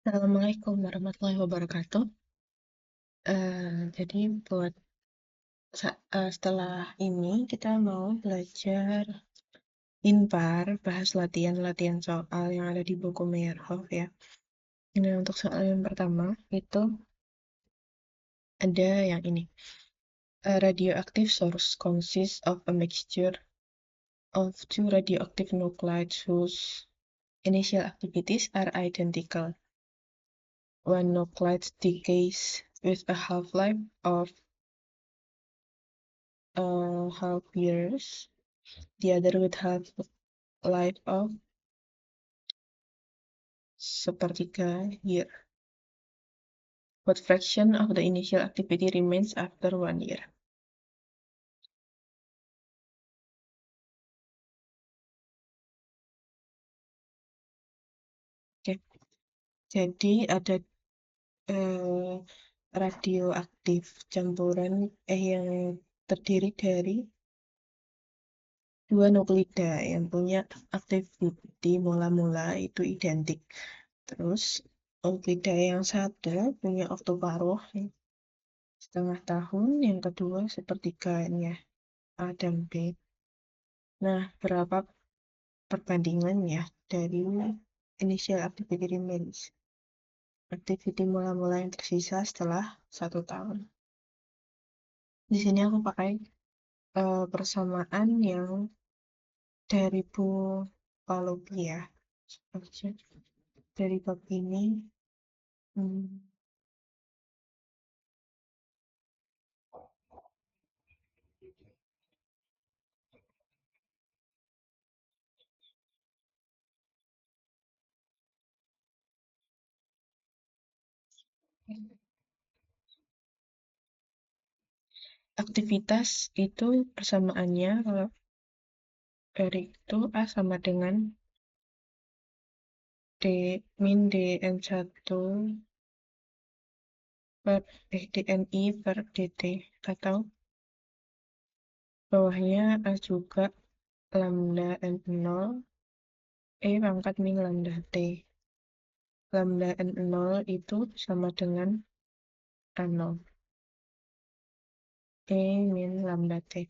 Assalamualaikum warahmatullahi wabarakatuh. Jadi buat setelah ini kita mau belajar Inpar, bahas latihan-latihan soal yang ada di buku Meyerhoff ya. Nah, untuk soal yang pertama itu ada yang ini. A radioactive source consists of a mixture of two radioactive nuclides whose initial activities are identical. One nuclide decays with a half-life of half years, the other with half-life of sepertiga year. What fraction of the initial activity remains after 1 year? Oke, jadi ada eh, radioaktif campuran yang terdiri dari dua nuklida yang punya aktiviti mula-mula itu identik. Terus nuklida yang satu punya oktoparuh setengah tahun, yang kedua sepertiganya A dan B. Nah, berapa perbandingannya dari initial activity remains, activity mula-mula yang tersisa setelah 1 tahun. Di sini aku pakai persamaan yang dari Bu Palopi ya. Dari bab ini, hmm, aktivitas itu persamaannya kalau dari itu A sama dengan D min dn1 per dni per dt, atau bawahnya A juga lambda n0 pangkat min lambda t. Lambda n0 itu sama dengan A0 min lambda t.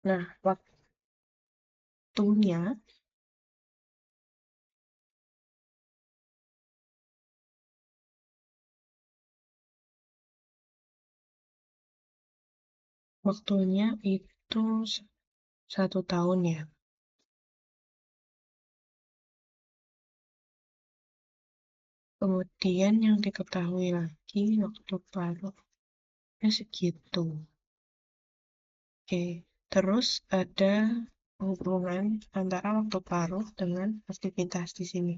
Nah, waktunya itu 1 tahun ya. Kemudian yang diketahui lagi waktu paruhnya segitu. Oke, terus ada hubungan antara waktu paruh dengan aktivitas di sini.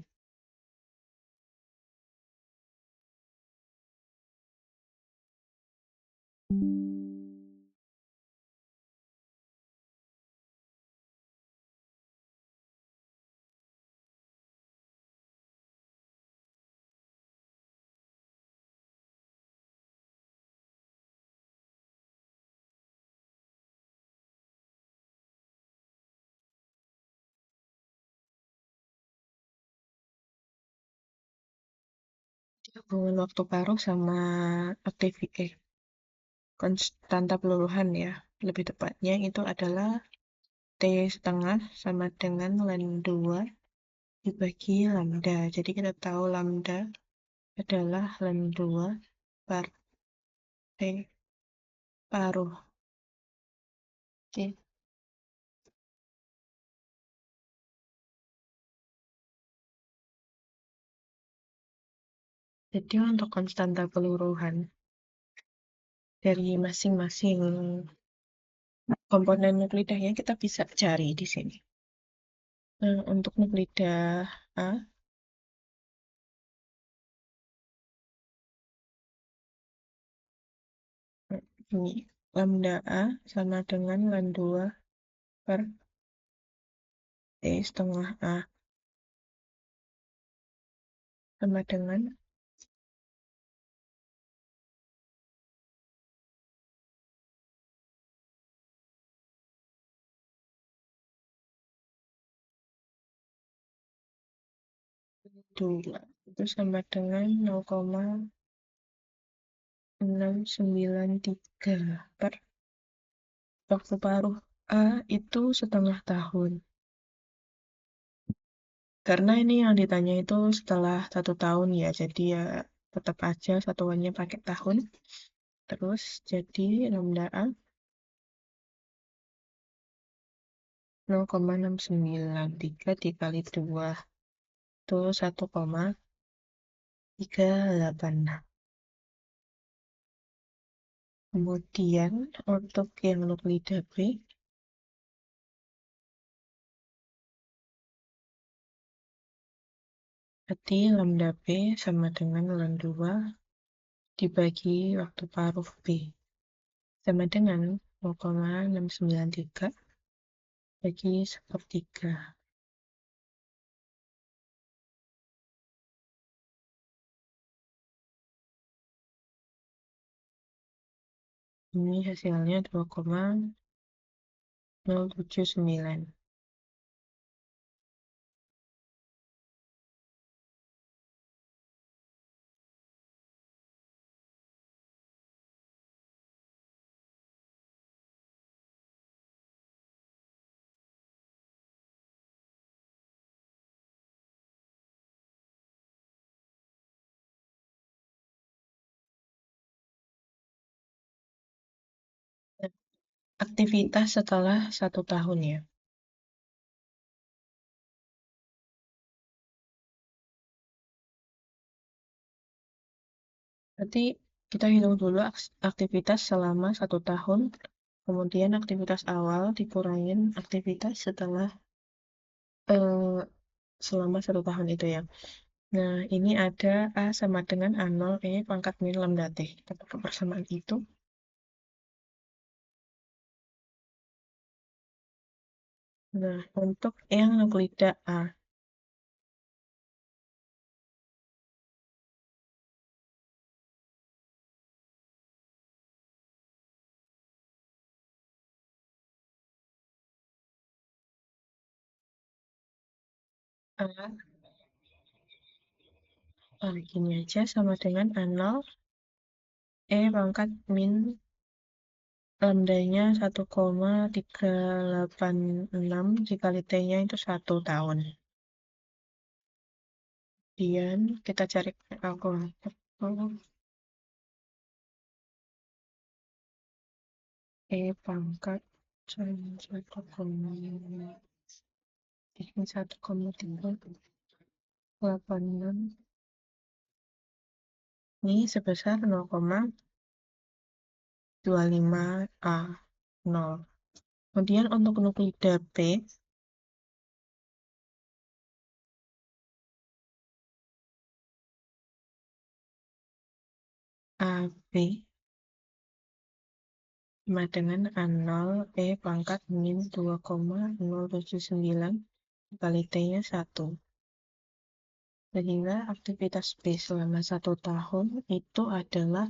Hubungan waktu paruh sama aktivitas konstanta peluruhan ya. Lebih tepatnya itu adalah T setengah sama dengan ln 2 dibagi lambda. Jadi kita tahu lambda adalah ln 2 per T paruh. Oke. Jadi untuk konstanta peluruhan dari masing-masing komponen nuklidanya kita bisa cari di sini. Nah, untuk nuklida A, ini lambda A sama dengan ln 2 per T setengah A sama dengan 2 itu sama dengan 0,693 per waktu paruh A itu setengah tahun. Karena ini yang ditanya itu setelah 1 tahun ya, jadi ya tetap aja satuannya pakai tahun. Terus jadi lambda A 0,693 dikali 2 itu 1,386. Kemudian untuk yang nuklida B, berarti lambda B sama dengan ln 2 dibagi waktu paruh B sama dengan 0,693 bagi 1/3. Ini hasilnya 2,079. Aktivitas setelah 1 tahun ya. Berarti kita hitung dulu aktivitas selama 1 tahun, kemudian aktivitas awal dikurangin aktivitas setelah eh, selama 1 tahun itu ya. Nah, ini ada A sama dengan A0 E pangkat min lambda T. Kita pakai persamaan itu. Nah, untuk yang nuklida A, gini aja sama dengan A0 E pangkat min lambdanya 1,386 dikali T-nya itu 1 tahun. Kemudian kita cari kalkulator. E pangkat 1,386 ini sebesar 0,25A0. Kemudian untuk nuklida B, AB sama dengan A0 E pangkat min 2,079 kali T-nya 1. Sehingga aktivitas B selama 1 tahun itu adalah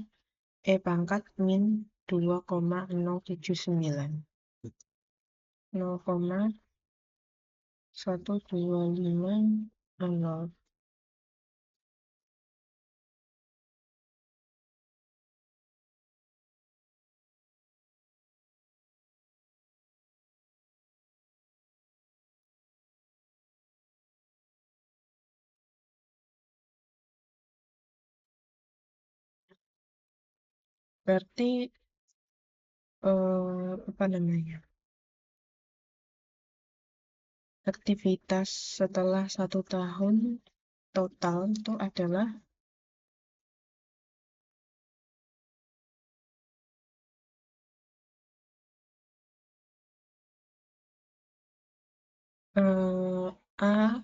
E pangkat min 2,079. 0,1250. Berarti apa namanya? Aktivitas setelah 1 tahun total itu adalah A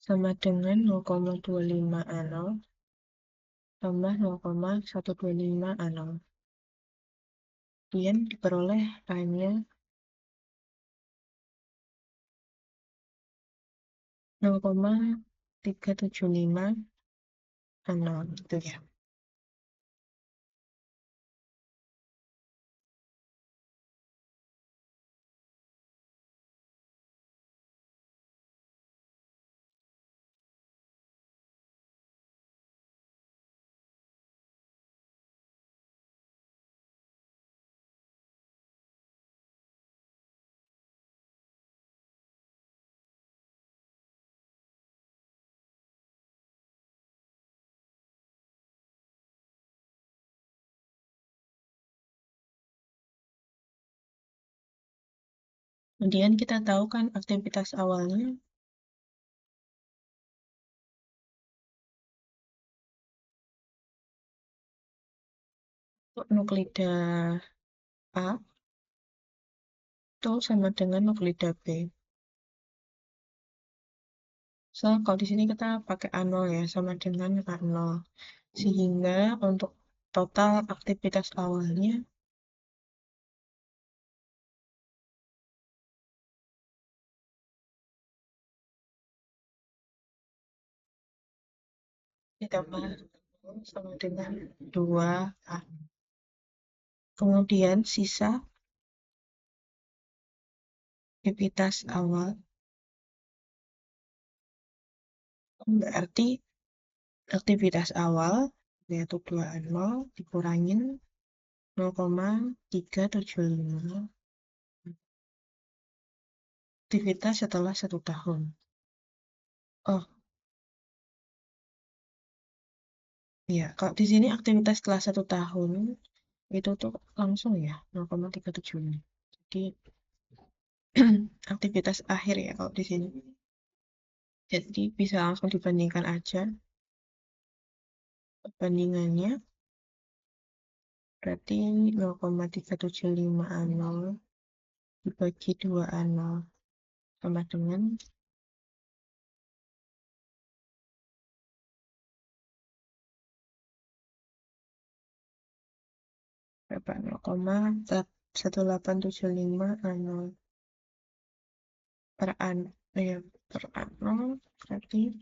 sama dengan 0,25A0 tambah 0,125A0. Kemudian diperoleh A-nya 0,375A0 gitu ya. Kemudian kita tahu kan aktivitas awalnya untuk nuklida A itu sama dengan nuklida B. So, kalau di sini kita pakai A0 ya, sama dengan A0. Sehingga untuk total aktivitas awalnya ditambah sama dengan 2A. Kemudian sisa aktivitas awal berarti aktivitas awal yaitu 2A0 dikurangin 0,375 aktivitas setelah 1 tahun. Oh, ya, kalau di sini aktivitas setelah 1 tahun itu tuh langsung ya 0,375. Jadi aktivitas akhir ya kalau di sini. Jadi bisa langsung dibandingkan aja. Perbandingannya berarti 0,375A0 dibagi 2A0 sama dengan berapa? 0,1875A0 per an ya per A0 berarti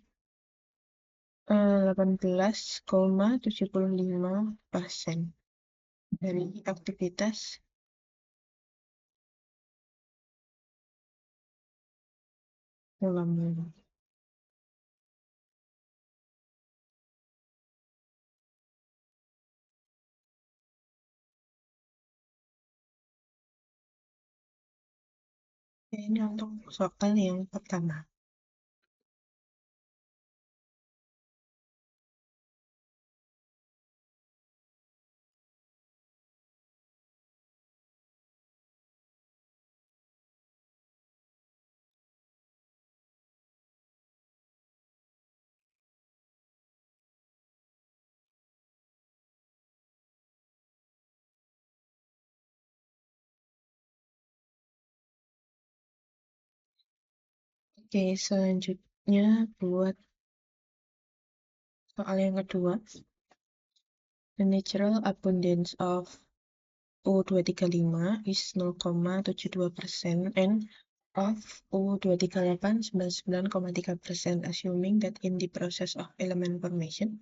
18,75% dari aktivitas mula-mula. Ya, ini untuk soal yang pertama. Oke, selanjutnya buat soal yang kedua. The natural abundance of U235 is 0,72% and of U238 99,3%, assuming that in the process of element formation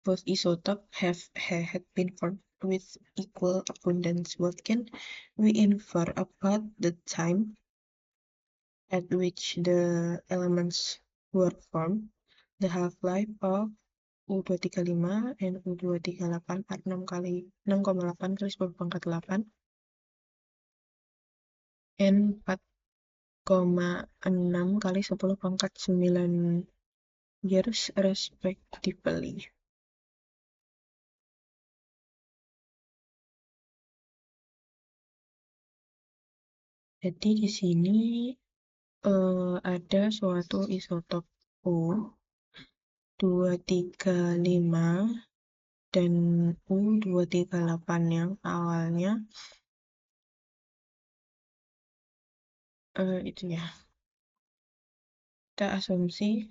both isotopes had been formed with equal abundance. What can we infer about the time at which the elements were formed, the half-life of U235 and U238 are 6,8 kali 10⁸ and 4,6 kali 10⁹ years respectively. Jadi di sini ada suatu isotop U235 dan U238 yang awalnya itu ya. Kita asumsi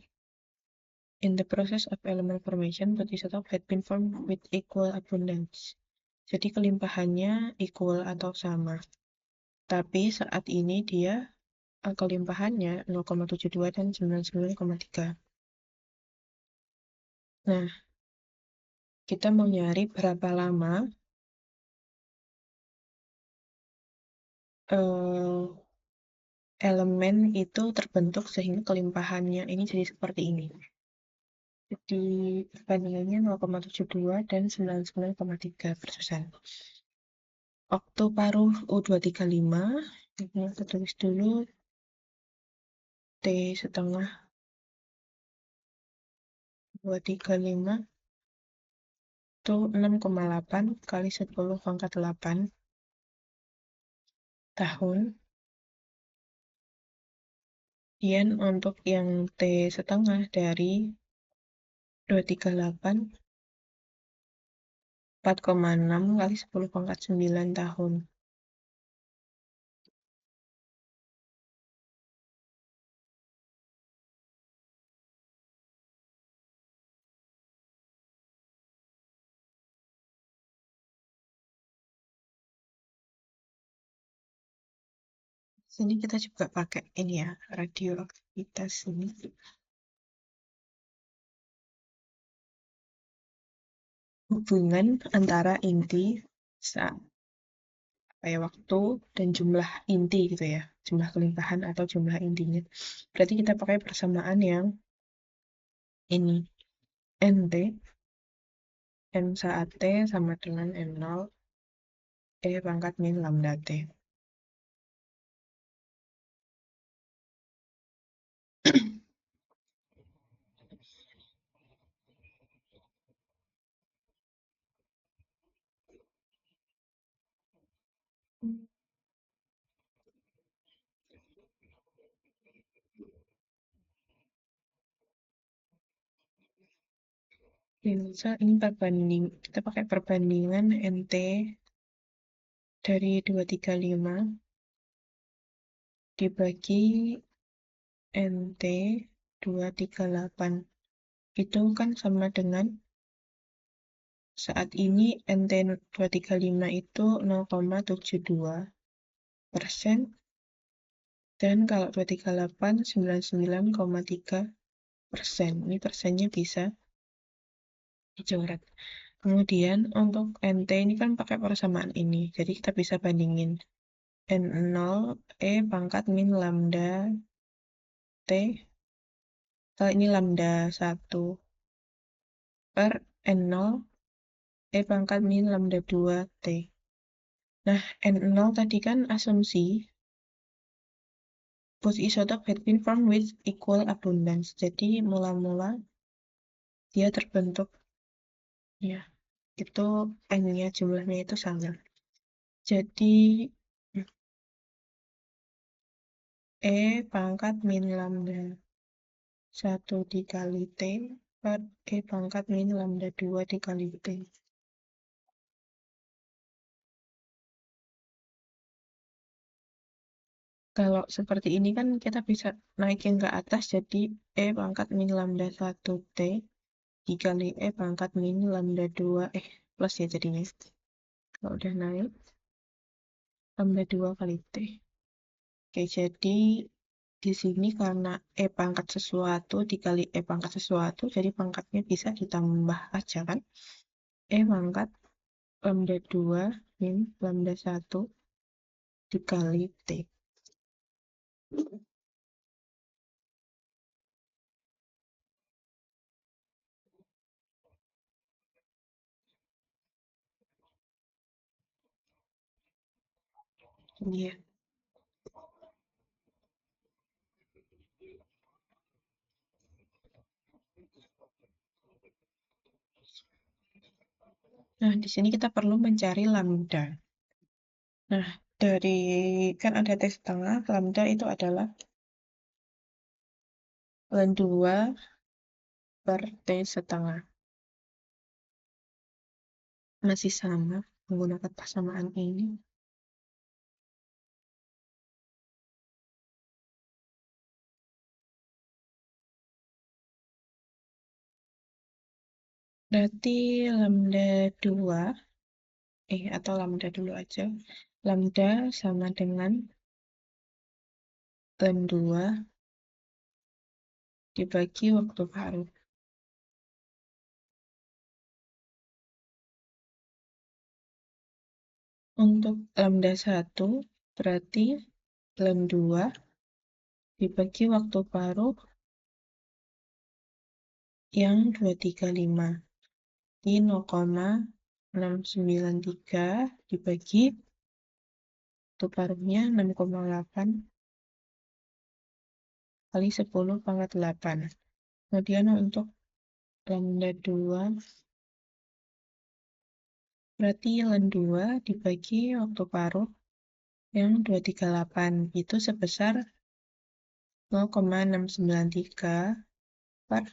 in the process of element formation both isotopes had been formed with equal abundance. Jadi kelimpahannya equal atau sama. Tapi saat ini dia kelimpahannya 0,72 dan 99,3. Nah, kita mau nyari berapa lama elemen itu terbentuk sehingga kelimpahannya ini jadi seperti ini. Jadi perbandingannya 0,72 dan 99,3%. Oktoparuh U235, ini kita tulis dulu T setengah 235 itu 6,8 kali 10⁸ tahun Kemudian untuk yang T setengah dari 238, 4,6 kali 10 pangkat 9 tahun. Sini kita juga pakai ini ya, radioaktivitas ini. Hubungan antara inti waktu dan jumlah inti gitu ya, jumlah kelimpahan atau jumlah intinya. Berarti kita pakai persamaan yang ini, NT, N saat T sama dengan N0, E pangkat min lambda T. Misal ini kita pakai perbandingan NT dari 235 dibagi NT 238. Itu kan sama dengan saat ini NT 235 itu 0,72%, dan kalau 238 99,3%. Ini persennya bisa dicoret. Kemudian untuk NT ini kan pakai persamaan ini, jadi kita bisa bandingin N0 E pangkat min lambda T, kalau ini lambda 1 per N0 E pangkat min lambda 2 T. Nah, N0 tadi kan asumsi both isotope had been formed with equal abundance. Jadi mula-mula dia terbentuk ya, itu N-nya jumlahnya itu sama. Jadi E pangkat min lambda 1 dikali T per E pangkat min lambda 2 dikali T. Kalau seperti ini kan kita bisa naikin ke atas jadi E pangkat min lambda 1 T dikali E pangkat min lambda 2 plus ya jadinya. Kalau udah naik lambda 2 kali T. Oke, jadi di sini karena E pangkat sesuatu dikali E pangkat sesuatu, jadi pangkatnya bisa ditambah aja kan. E pangkat lambda 2 min lambda 1 dikali T. Iya. Nah, di sini kita perlu mencari lambda. Nah, dari kan ada T setengah, lambda itu adalah ln 2 per T setengah. Masih sama menggunakan persamaan ini. Berarti lambda 2, atau lambda dulu aja. Lambda sama dengan ln 2 dibagi waktu paruh. Untuk lambda 1 berarti ln 2 dibagi waktu paruh yang 235. Di 0,693 dibagi waktu paruhnya 6,8 kali 10 pangkat 8. Kemudian untuk lambda 2 berarti ln 2 dibagi waktu paruh yang 238 itu sebesar 0,693 per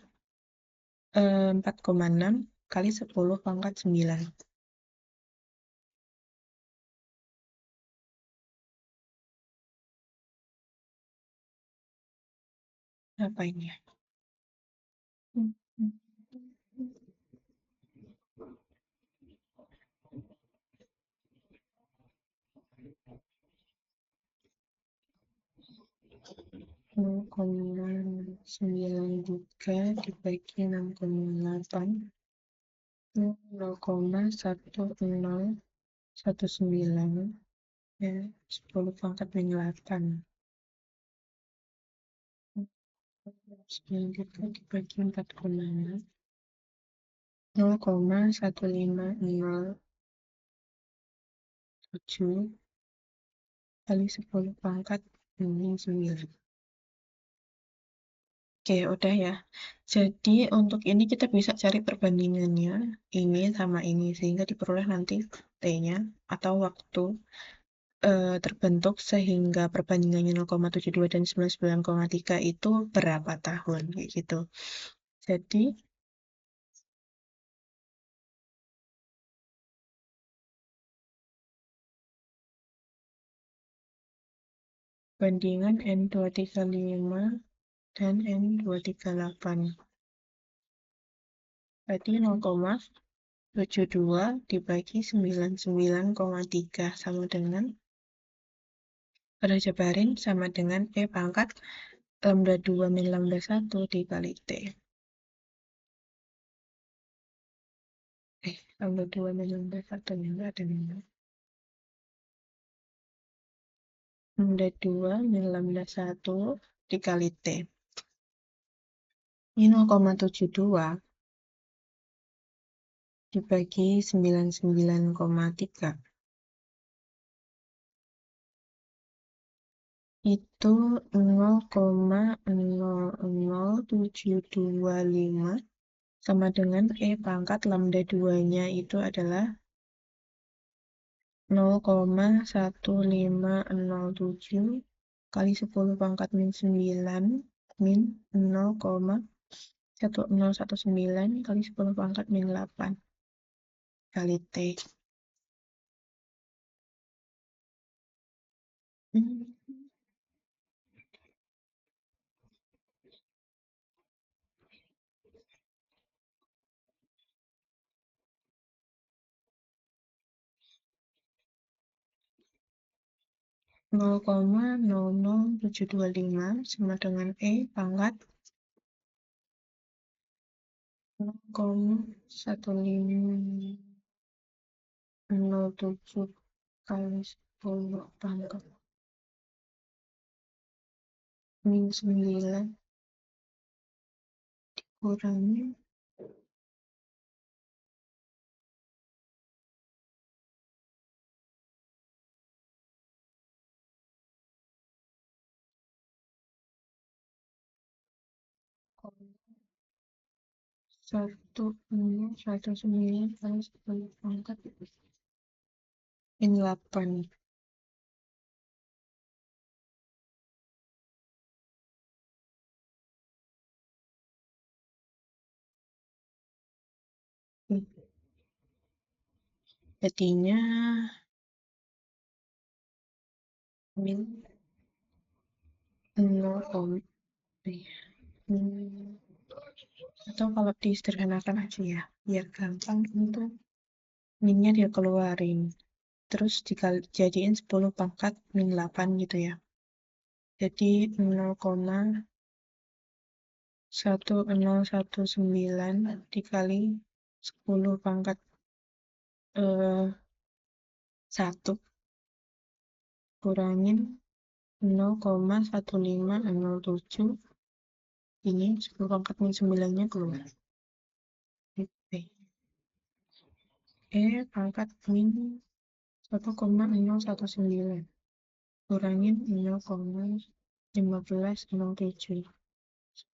4,6 kali 10 pangkat 9. Apa ini ya? 0,93 dibagi 6,8, 0,1019 ya, 10 pangkat min 8. 9 dibagi 4,6, 0,1507 kali 10 pangkat min 9. Oke, udah ya. Jadi untuk ini kita bisa cari perbandingannya ini sama ini sehingga diperoleh nanti T-nya atau waktu terbentuk sehingga perbandingannya 0,72 dan 99,3 itu berapa tahun kayak gitu. Jadi bandingan N235 dan N238. Berarti 0,72 dibagi 99,3 sama dengan, pada jabarin sama dengan E pangkat lambda 2 min lambda 1 dikali T. Lambda 2 min lambda 1 yang ada ini. Lambda 2 min lambda 1 dikali T. Ini 0,72 dibagi 99,3. Itu 0,00725 sama dengan E pangkat lambda 2-nya itu adalah 0,1507 kali 10 pangkat min 9 min 0,1019 kali 10 pangkat min 8 kali T. 0,00725 sama dengan E pangkat 0,1507 kali 10 pangkat min 9 kurangi 1,019 kali 10 pangkat min 8. Jadinya min 0, atau kalau disederhanakan aja ya, biar gampang untuk minnya dia keluarin. Terus jadiin 10 pangkat min 8 gitu ya. Jadi 0,1019 dikali 10 pangkat 1 kurangin 0,1507, ini 10 pangkat min 9-nya keluar. Pangkat min 1,019 kurangin 0,1507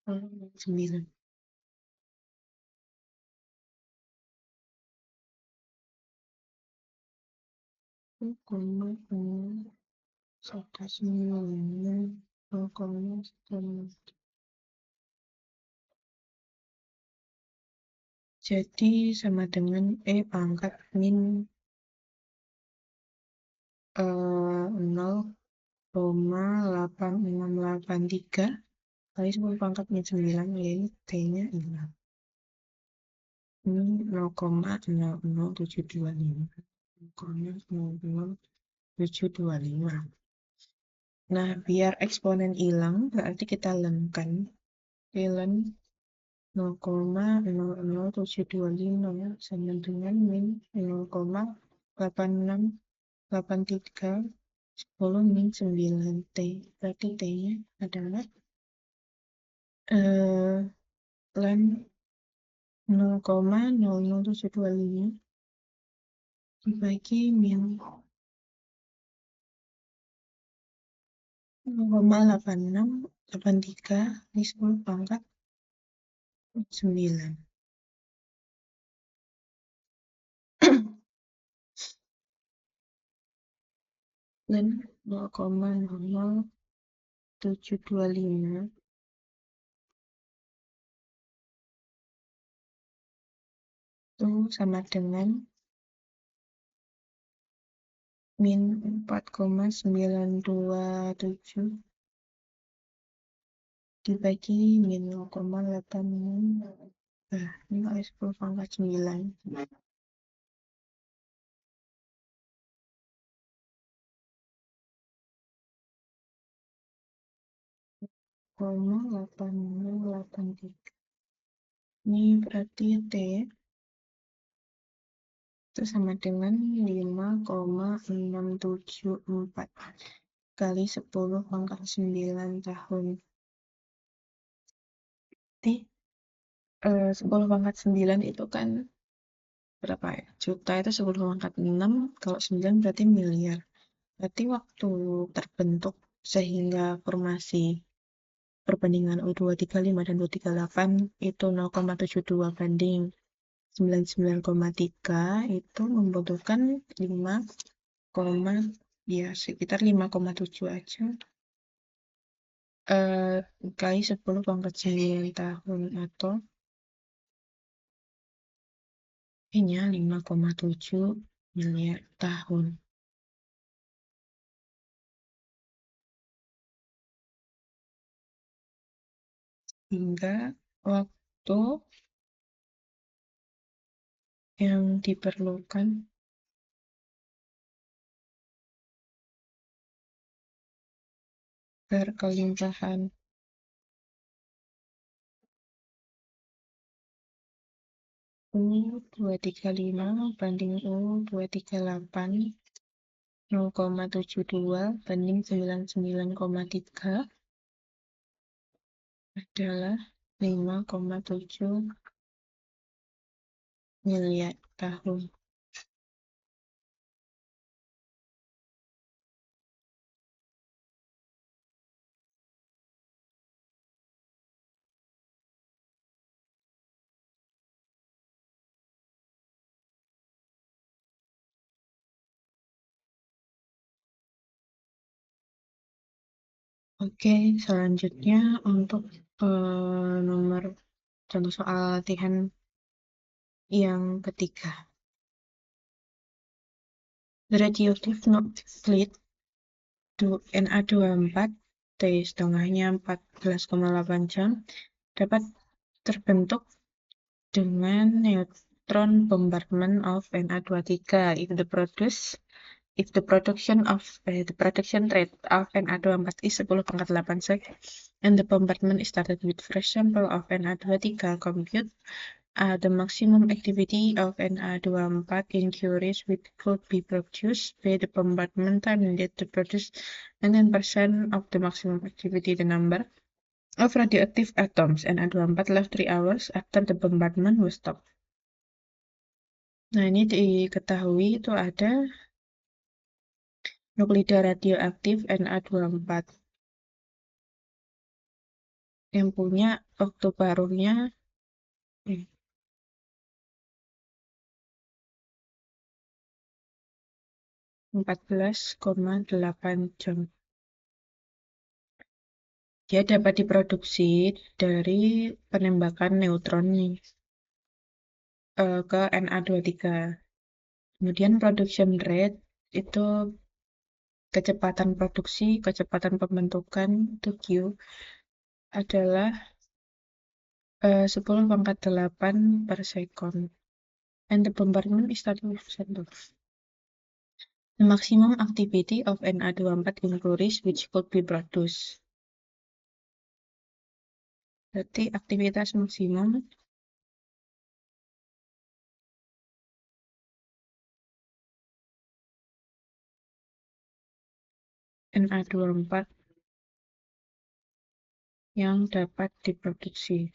9. Koma 1,9 0,1. Jadi sama dengan E pangkat min 0,8683 kali 10 pangkat min 9, yaitu T-nya 6. Ini 0,00725. 0,00725. Nah, biar eksponen hilang, berarti kita lenkan. Ln 0,00725 sama dengan min 0,8683 10 min 9 T. Berarti T-nya adalah ln 0,00725 dibagi min 0,8683 di 10 pangkat 9. Dan 0,00725 itu sama dengan min 4,927 dibagi min 0,86. Ini kali 10 pangkat 9. 0,8083. Ini berarti T itu sama dengan 5,674 kali 10 pangkat 9 tahun. T 10 pangkat 9 itu kan berapa ya? Juta itu 10 pangkat 6, kalau 9 berarti miliar. Berarti waktu terbentuk sehingga formasi perbandingan U235 dan U38 itu 0,72 banding 99,3 itu membutuhkan 5, ya sekitar 5,7 aja. Kali 10 pangkat 9 tahun atau ini 5,7 miliar tahun. Hingga waktu yang diperlukan berkelimpahan U235 banding U238 0,72 banding 99,3 adalah 5,7 miliar tahun. Oke, selanjutnya untuk nomor contoh soal latihan yang ketiga. The radioactive nuclide Na24 T setengahnya 14,8 jam dapat terbentuk dengan neutron bombardment of Na23 if the production rate of Na24 is 10⁻8 sec and the bombardment is started with fresh sample of Na23, compute the maximum activity of Na24 in curies which could be produced by the bombardment time needed to produce 99% of the maximum activity. The number of radioactive atoms Na24 left 3 hours after the bombardment was stopped. Nah, ini diketahui itu ada nuklida radioaktif Na24 yang punya waktu paruhnya 14,8 jam. Dia dapat diproduksi dari penembakan neutron nih, ke Na23. Kemudian production rate itu kecepatan produksi, kecepatan pembentukan itu Q adalah 10⁸ per second. And the bombardment is 30%. The maximum activity of Na24 inquiries which could be produced. Berarti aktivitas maksimum Na24 yang dapat diproduksi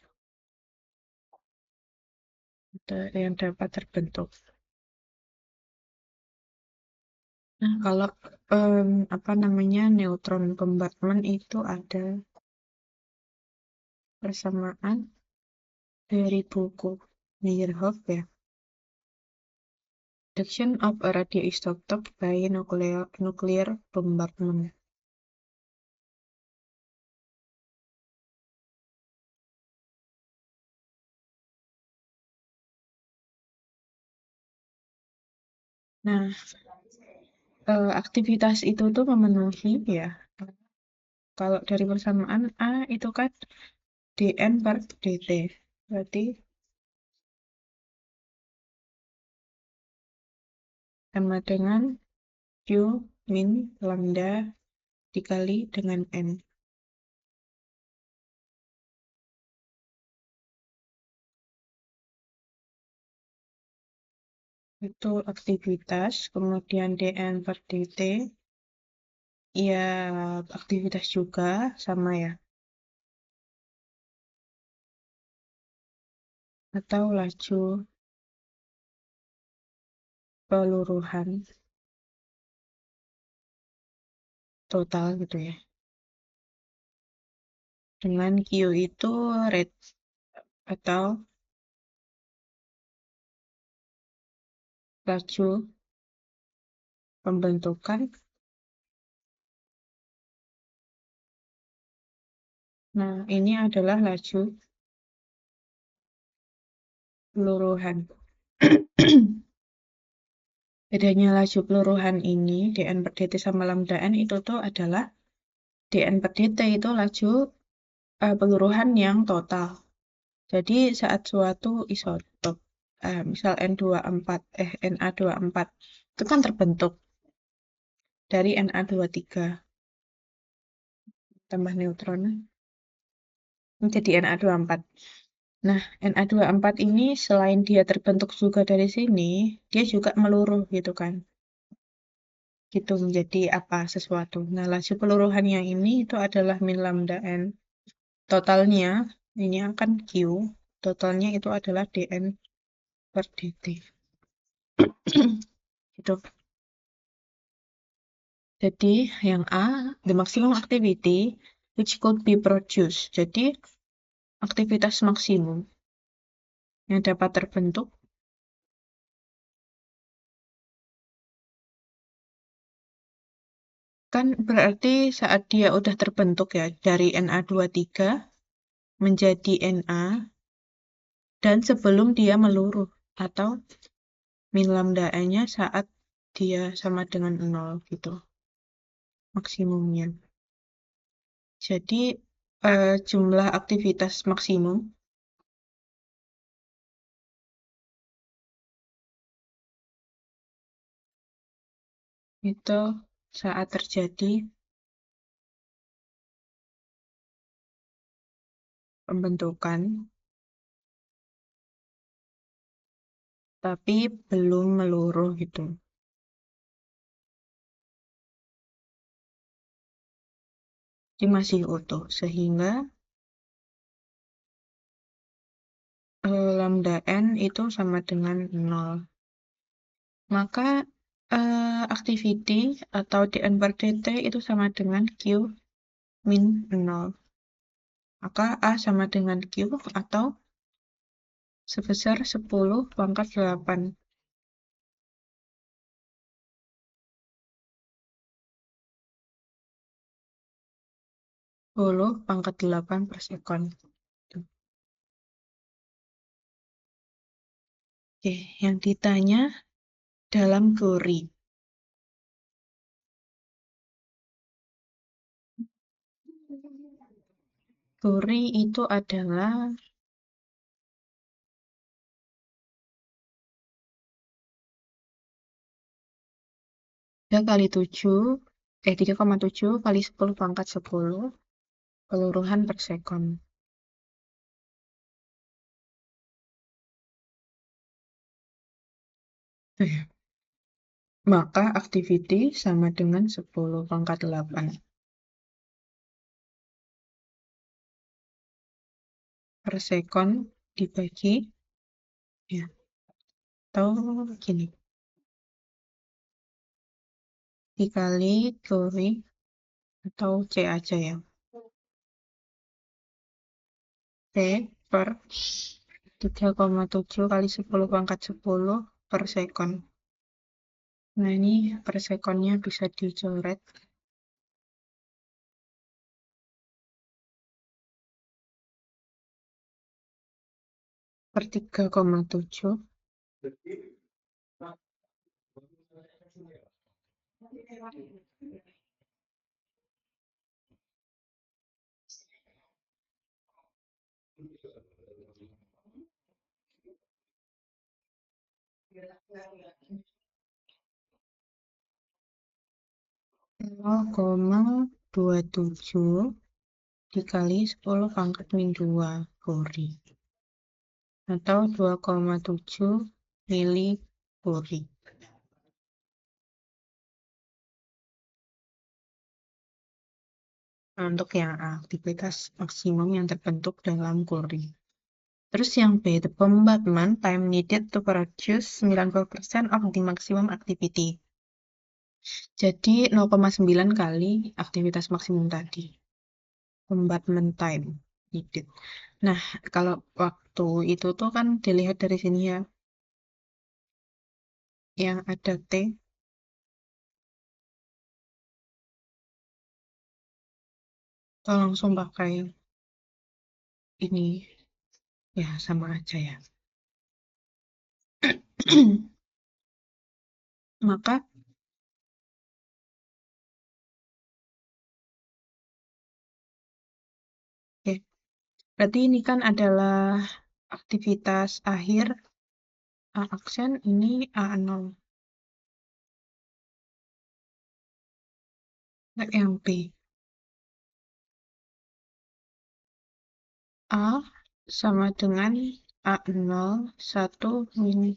atau yang dapat terbentuk. Nah, kalau neutron bombardment itu ada persamaan dari buku Meyerhoff ya. Detection of a radioisotope by nuclear bombardment. Nah, aktivitas itu tuh memenuhi ya. Kalau dari persamaan A itu kan dN per dt. Berarti sama dengan Q min lambda dikali dengan N. Itu aktivitas, kemudian dN per dt. Ya, aktivitas juga sama ya. Atau laju peluruhan total gitu ya. Dengan Q itu rate atau laju pembentukan. Nah, ini adalah laju peluruhan. Bedanya laju peluruhan ini, dN per dt sama lambda N itu tuh adalah dN per dt itu laju peluruhan yang total. Jadi saat suatu isotop, misal Na24 itu kan terbentuk dari Na23 tambah neutron menjadi Na24. Nah, Na24 ini selain dia terbentuk juga dari sini, dia juga meluruh gitu kan. Gitu menjadi apa sesuatu. Nah, laju peluruhan yang ini itu adalah min lambda N. Totalnya, ini akan Q. Totalnya itu adalah dN per dt. Gitu. Jadi, yang A, the maximum activity which could be produced. Jadi, aktivitas maksimum yang dapat terbentuk kan berarti saat dia udah terbentuk ya dari Na23 menjadi Na dan sebelum dia meluruh atau min lambda N-nya saat dia sama dengan 0 gitu maksimumnya. Jadi jumlah aktivitas maksimum itu saat terjadi pembentukan tapi belum meluruh gitu. Jadi masih utuh sehingga lambda N itu sama dengan 0. Maka activity atau dN per dt itu sama dengan Q min 0. Maka A sama dengan Q atau sebesar 10⁸. 10 pangkat 8 per sekon. Oke, yang ditanya dalam Curie. Curie itu adalah 3,7 kali 10 pangkat 10 peluruhan per sekon. Maka activity sama dengan 10 pangkat 8 per sekon dibagi, ya, atau gini, dikali Curie atau C aja ya. C per 3,7 kali 10 pangkat 10 per sekon. Nah, ini per sekonnya bisa dicoret. Per 3,7. 0,27 dikali 10 pangkat min 2 Curie. Atau 2,7 mili Curie. Untuk yang aktivitas maksimum yang terbentuk dalam Curie. Terus yang B, the bombardment time needed to produce 90% of the maximum activity. Jadi 0,9 kali aktivitas maksimum tadi. Bombardment time needed. Nah, kalau waktu itu tuh kan dilihat dari sini ya. Yang ada T. Atau langsung pakai ini. Ya, sama aja ya. Maka oke. Berarti ini kan adalah aktivitas akhir A aksen, ini A0. Nah, yang B. A sama dengan A0 1 min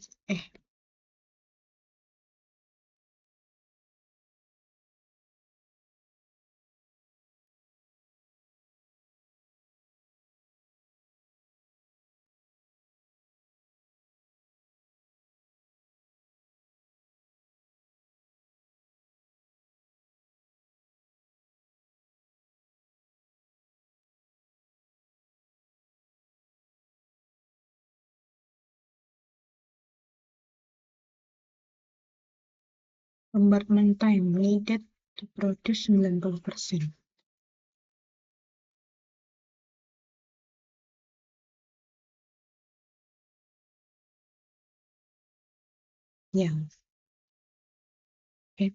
bombardment time needed to produce 90%. Ya. Oke.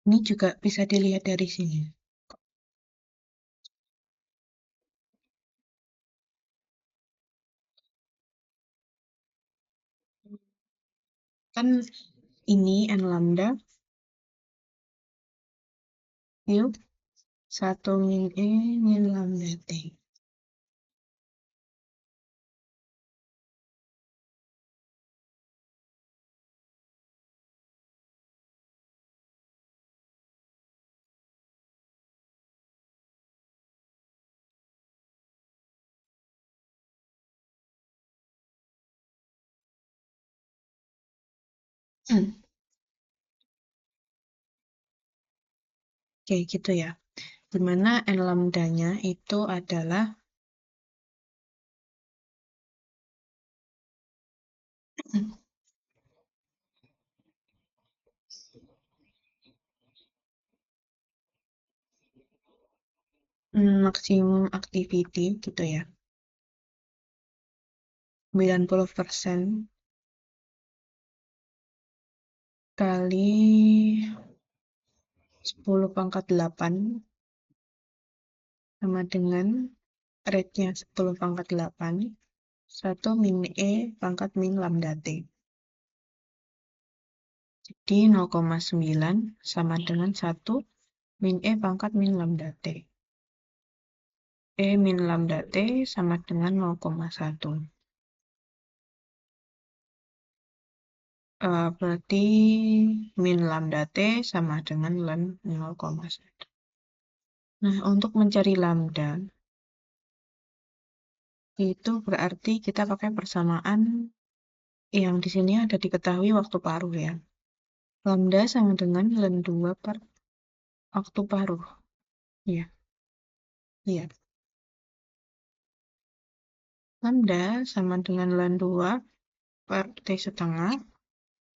Ini juga bisa dilihat dari sini. Kan ini N lambda U 1 min E min lambda T. Oke, gitu ya. Dimana N lambdanya itu adalah maksimum activity gitu ya. 90% kali 10 pangkat 8 sama dengan rate-nya 10 pangkat 8, 1 min E pangkat min lambda T. Jadi 0,9 sama dengan 1 min E pangkat min lambda T. E min lambda T sama dengan 0,1. Berarti min lambda T sama dengan ln 0,1. Nah, untuk mencari lambda, itu berarti kita pakai persamaan yang di sini ada diketahui waktu paruh ya. Lambda sama dengan ln 2 per waktu paruh. Iya. Iya. Lambda sama dengan ln 2 per T setengah,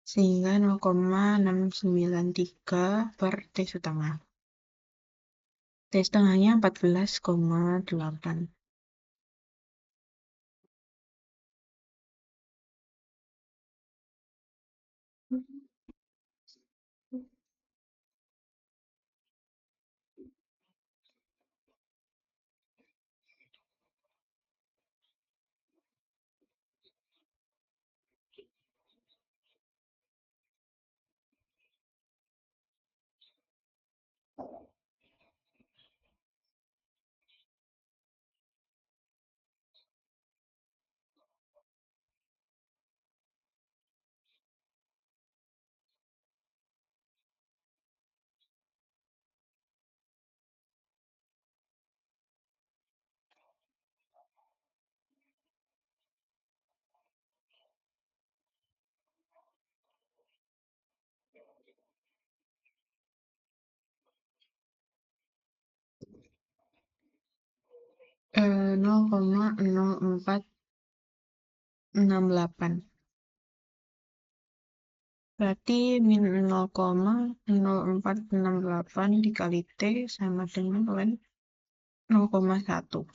sehingga 0,693 per T setengah. T setengahnya 14,8. Eh, 0,0468. Berarti min 0,0468 dikali T sama dengan ln 0,1.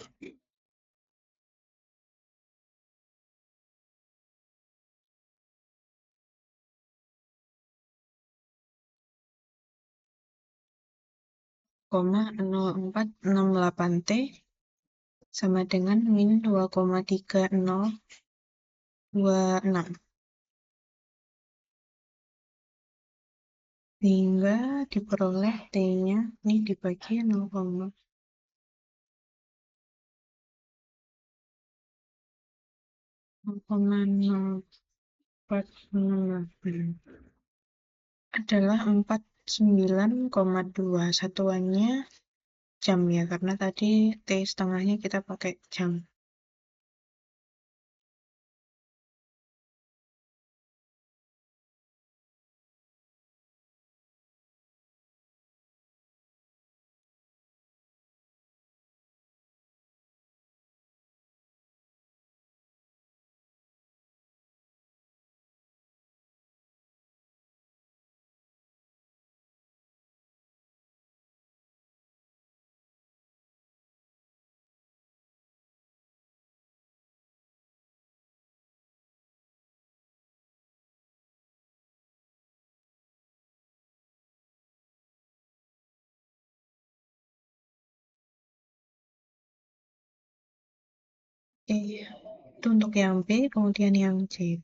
Koma 0468 T sama dengan min 2,3026. Sehingga diperoleh T-nya ini dibagi 0,0468 adalah 49,2. Satuannya jam ya, karena tadi T setengahnya kita pakai jam. Itu untuk yang B, kemudian yang C.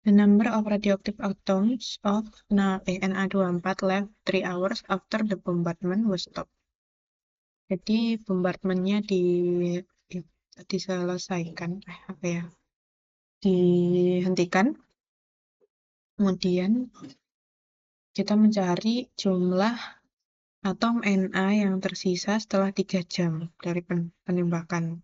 The number of radioactive atoms of Na24 left 3 hours after the bombardment was stopped. Jadi bombardmentnya diselesaikan, dihentikan. Kemudian kita mencari jumlah atom Na yang tersisa setelah 3 jam dari penembakan.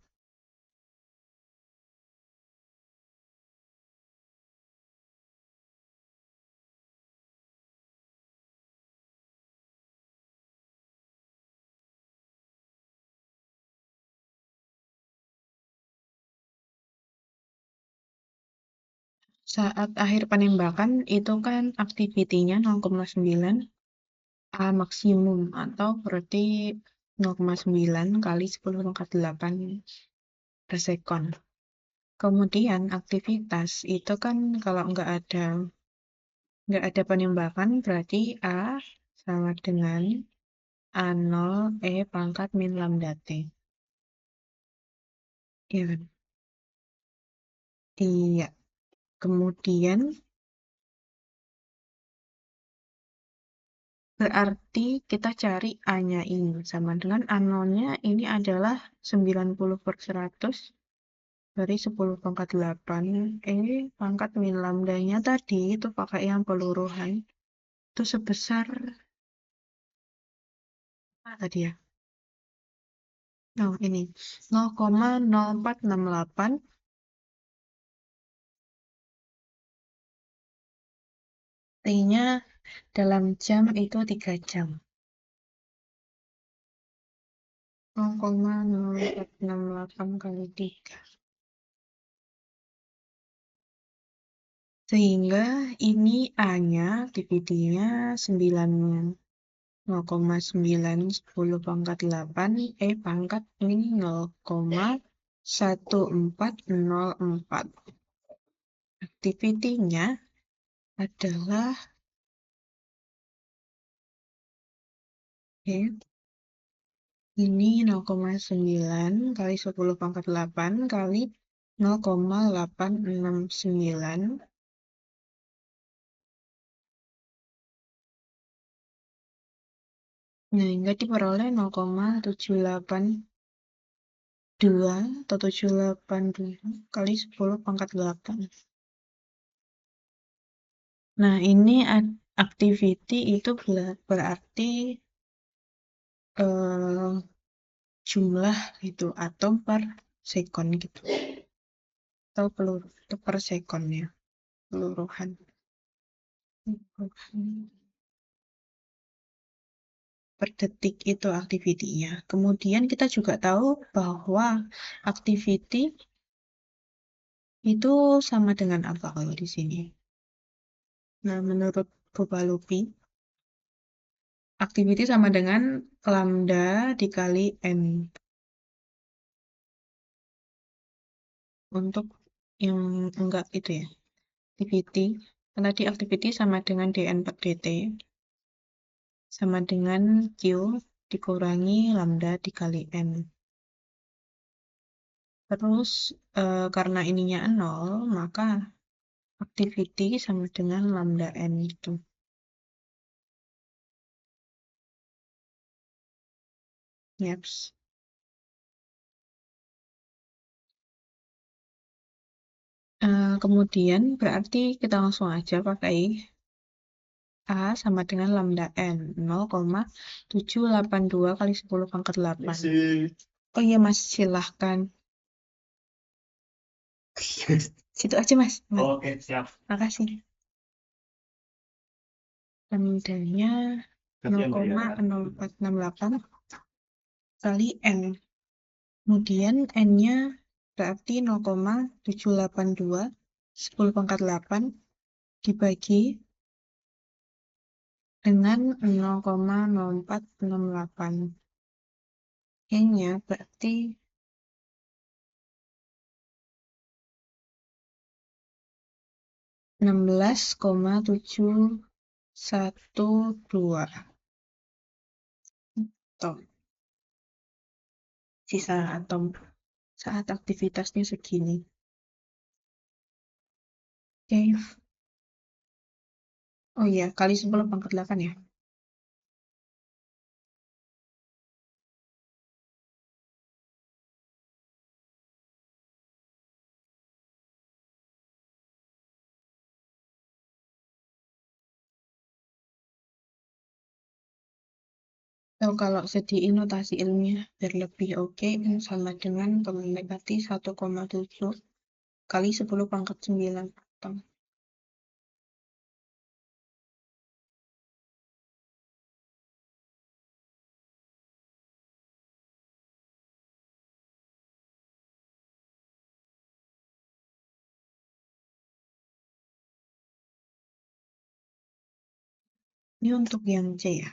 Saat akhir penembakan itu kan aktivitinya 0,9 A maksimum, atau berarti 0,9 kali 10 pangkat 8 per sekon. Kemudian aktivitas itu kan kalau nggak ada penembakan berarti A sama dengan A0 E pangkat min lambda T. Iya kan? Iya. Kemudian berarti kita cari A-nya ini sama dengan A0-nya ini adalah 90/100 dari 10 pangkat 8 pangkat min lambdanya tadi itu pakai yang peluruhan itu sebesar apa tadi ya? Oh, ini 0,0468 T-nya dalam jam itu 3 jam. 0,0468 kali 3. Sehingga ini A-nya, dividinya 9,10 pangkat 8 pangkat min 0,1404. Aktivitinya adalah ini 0,9 kali 10 pangkat 8 kali 0,869. Nah, hingga diperoleh 0,782 atau 782 kali 10 pangkat 8. Nah, ini activity itu berarti jumlah itu atom per sekon gitu. Atau peluru itu per sekonnya. Peluruhan. Per detik itu activity-nya. Kemudian kita juga tahu bahwa activity itu sama dengan apa kalau di sini? Nah, menurut Bobalupi, activity sama dengan lambda dikali n. Untuk yang enggak itu ya, activity. Tadi activity sama dengan dn per dt sama dengan q dikurangi lambda dikali n. Terus karena ininya 0, maka activity sama dengan lambda n itu. Yaps. Kemudian berarti kita langsung aja pakai A sama dengan lambda n 0,782 kali 10 pangkat 8. Oh iya Mas, silahkan. Situ aja Mas. Oke, siap. Makasih. Lambdanya 0,0468 kali n. Kemudian n-nya berarti 0,782 10 pangkat 8 dibagi dengan 0,0468. N-nya berarti 16,712. Tuh, sisa atom saat aktivitasnya segini. Oke. Oh iya, kali 10 pangkat 8 ya. So, kalau sediin notasi ilmiah biar lebih oke, sama dengan mendekati 1,7 kali 10 pangkat 9 atom. Ini untuk yang C ya.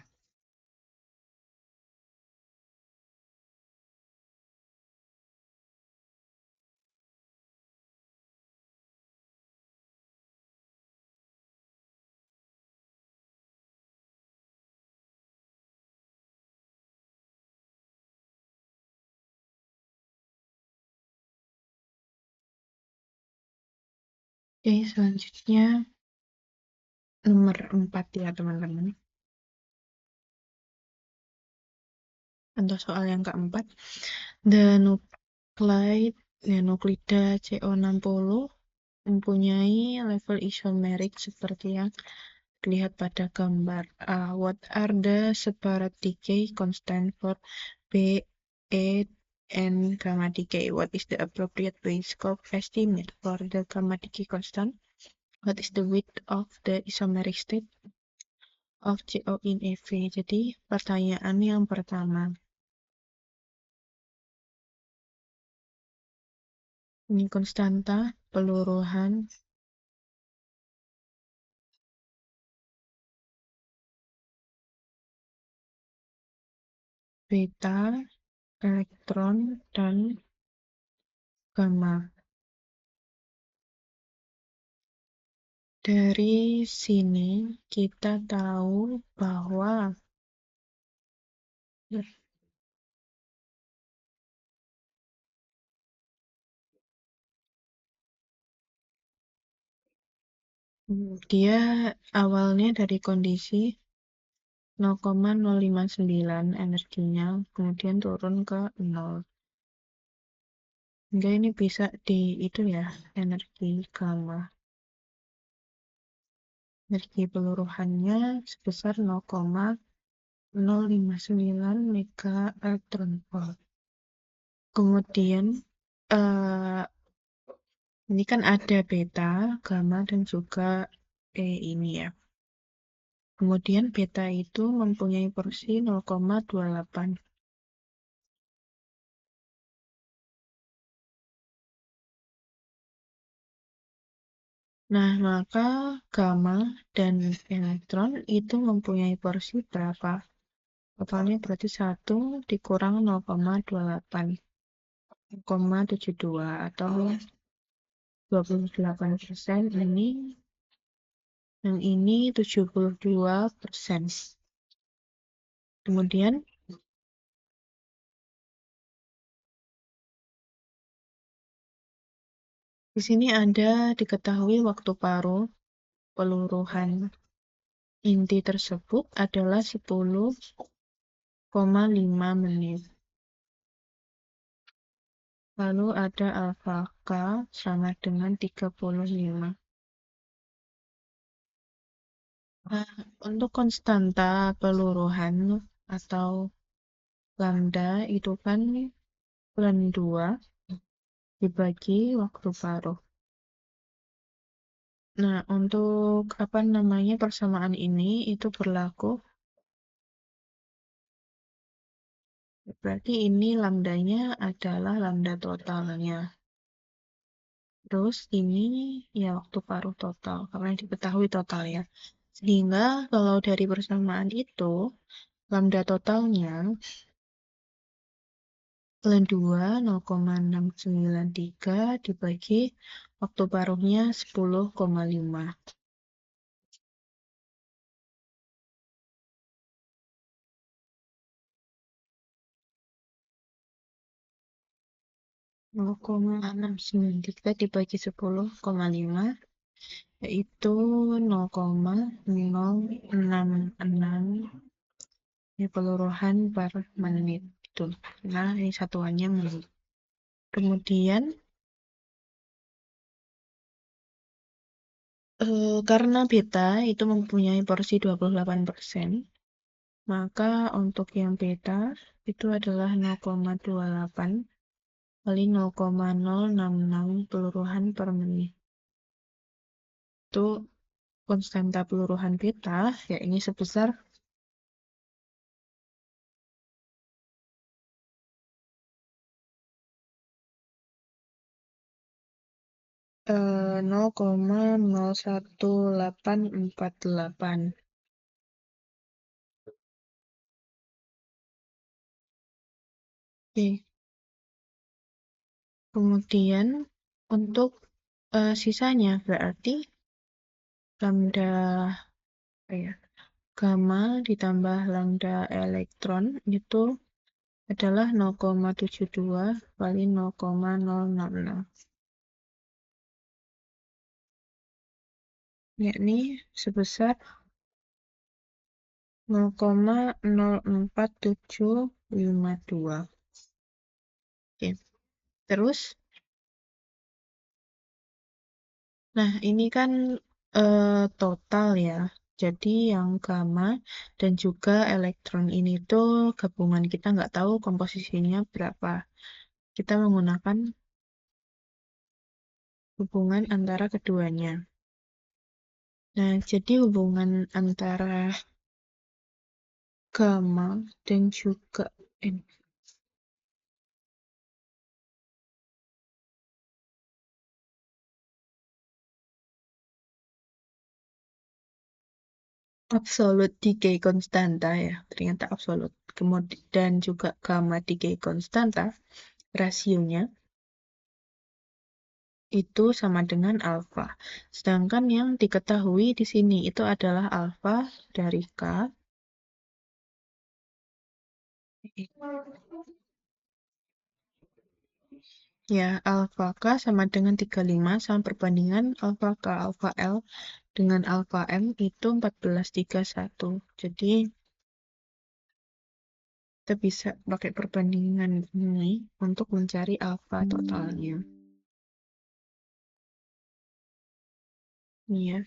Oke, selanjutnya nomor 4 ya teman-teman. Untuk soal yang keempat, the nuklida CO60 mempunyai level isomeric seperti yang dilihat pada gambar A. What are the separate decay constant for B, E, and gamma decay? What is the appropriate Weisskopf estimate for the gamma decay constant? What is the width of the isomeric state of CO in EV? Jadi pertanyaan yang pertama, ini konstanta peluruhan beta, elektron, dan gamma. Dari sini kita tahu bahwa dia awalnya dari kondisi 0,059 energinya, kemudian turun ke 0. Hingga ini bisa itu ya, energi gamma. Energi peluruhannya sebesar 0,059 mega elektron volt. Kemudian ini kan ada beta, gamma, dan juga ini ya. Kemudian beta itu mempunyai porsi 0,28. Nah, maka gamma dan elektron itu mempunyai porsi berapa? Totalnya berarti 1 dikurang 0,28. 0,72 atau 28%. Yang ini 72%. Kemudian di sini ada diketahui waktu paruh peluruhan inti tersebut adalah 10,5 menit. Lalu ada alfa K sama dengan 35. Nah, untuk konstanta peluruhan atau lambda itu kan ln 2 dibagi waktu paruh. Nah, untuk persamaan ini itu berlaku. Berarti ini lambdanya adalah lambda totalnya. Terus ini ya waktu paruh total, karena diketahui total ya. Sehingga kalau dari persamaan itu, lambda totalnya ln 2 0,693 dibagi waktu paruhnya 10,5. 0,693 dibagi 10,5 yaitu 0,066 ya, peluruhan per menit itu. Nah, ini satuannya menit. Kemudian karena beta itu mempunyai porsi 28%, maka untuk yang beta itu adalah 0,28 kali 0,066 peluruhan per menit. Itu konstanta peluruhan beta, ya ini sebesar 0,01848. Oke. Kemudian untuk sisanya berarti lambda gamma ditambah lambda elektron itu adalah 0,72 kali 0,066. yakni sebesar 0,04752. Oke. Terus, nah ini kan total ya. Jadi yang gamma dan juga elektron ini tuh gabungan, kita nggak tahu komposisinya berapa. Kita menggunakan hubungan antara keduanya. Nah, jadi hubungan antara gamma dan juga absolute decay konstanta ya, ternyata absolute. Kemudian dan juga gamma decay konstanta, rasionya itu sama dengan alfa. Sedangkan yang diketahui di sini itu adalah alfa dari K. Ya, alfa K sama dengan 35 sama perbandingan alfa K alfa L dengan alfa M itu 14,31. Jadi kita bisa pakai perbandingan ini untuk mencari alfa totalnya. Ini ya.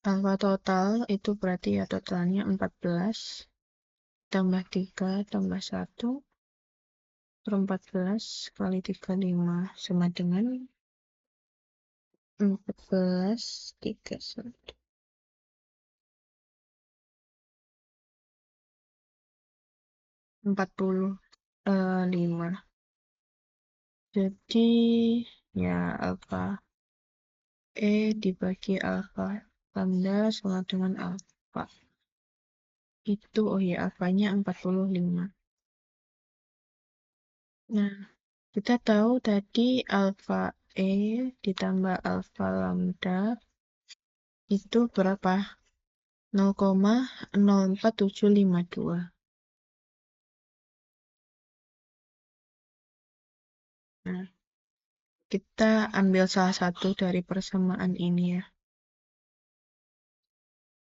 Alfa total itu berarti ya totalnya 14 tambah 3 tambah 1 per 14 kali 35 sama dengan 14,31. 45. Jadi ya alfa E dibagi alfa lambda sama dengan alfa. Itu oh ya alfanya 45. Nah, kita tahu tadi alfa E ditambah alfa lambda itu berapa? 0,04752. Nah, kita ambil salah satu dari persamaan ini ya.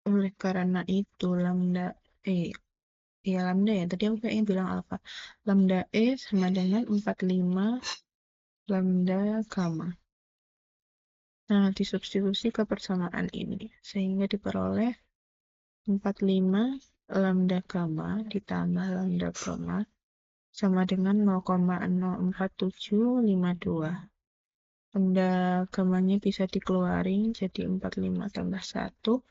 Oleh karena itu lambda E, ya lambda ya, tadi aku kayaknya bilang alfa. Lambda E sama dengan 45 lambda gamma. Nah, disubstitusi ke persamaan ini, sehingga diperoleh 45 lambda gamma ditambah lambda gamma sama dengan 0,04752. Lambda gammanya bisa dikeluarin jadi 45 tambah 1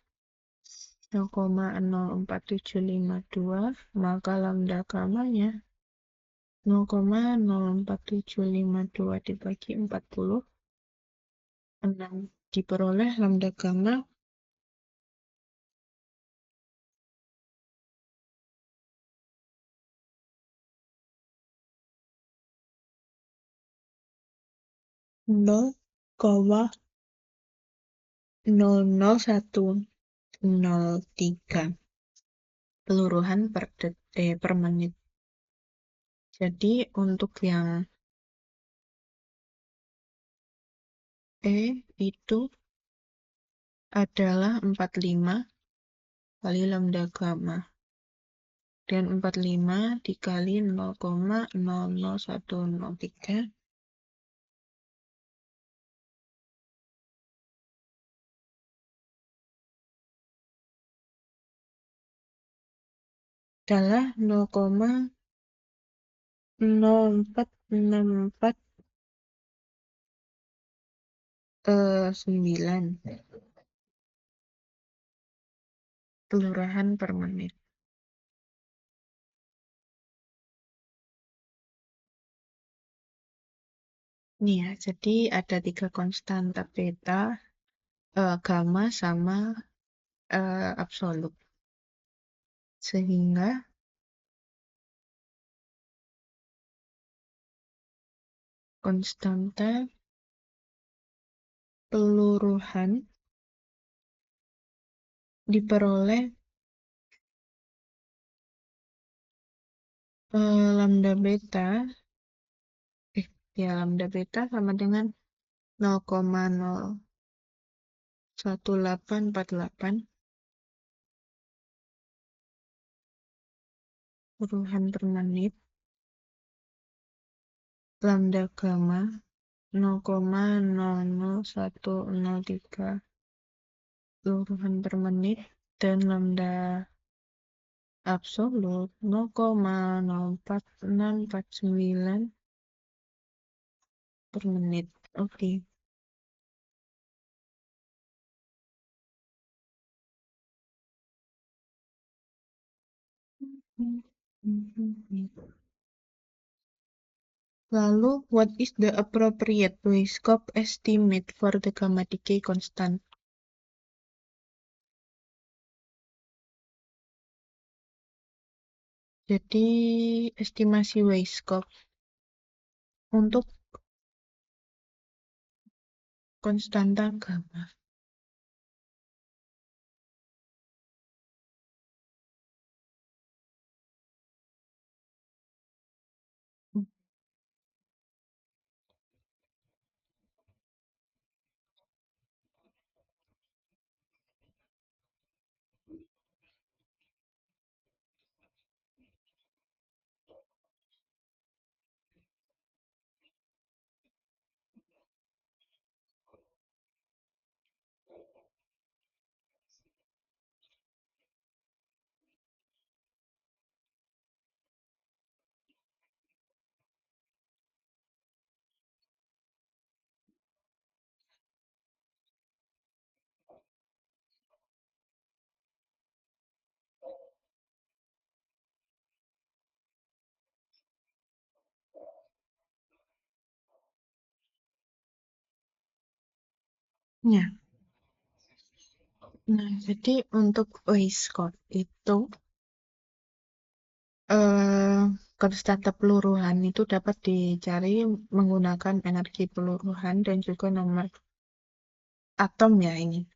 0,04752, maka lambda gammanya 0,04752 dibagi 46, diperoleh lambda gamma 0,00103 peluruhan per menit. Jadi untuk yang E itu adalah 45 kali lambda gamma. Dan 45 dikali 0,00103 adalah 0,0464 kelurahan per menit. Nih ya, jadi ada 3 konstanta beta, gamma sama absolut. Sehingga konstanta peluruhan diperoleh lambda beta lambda beta sama dengan 0,0 1848 uruhan per menit. Lambda gamma 0,00103 uruhan per menit dan lambda absolut 0,04649 per menit. Oke. Lalu, what is the appropriate Weisskopf estimate for the gamma decay constant? Jadi, estimasi Weisskopf untuk konstanta gamma. Ya. Nah, jadi untuk Weisskopf itu konstanta peluruhan itu dapat dicari menggunakan energi peluruhan dan juga nomor atom ya ini.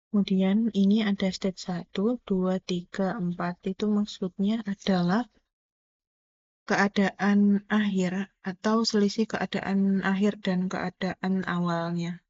Kemudian ini ada state 1, 2, 3, 4. Itu maksudnya adalah keadaan akhir atau selisih keadaan akhir dan keadaan awalnya.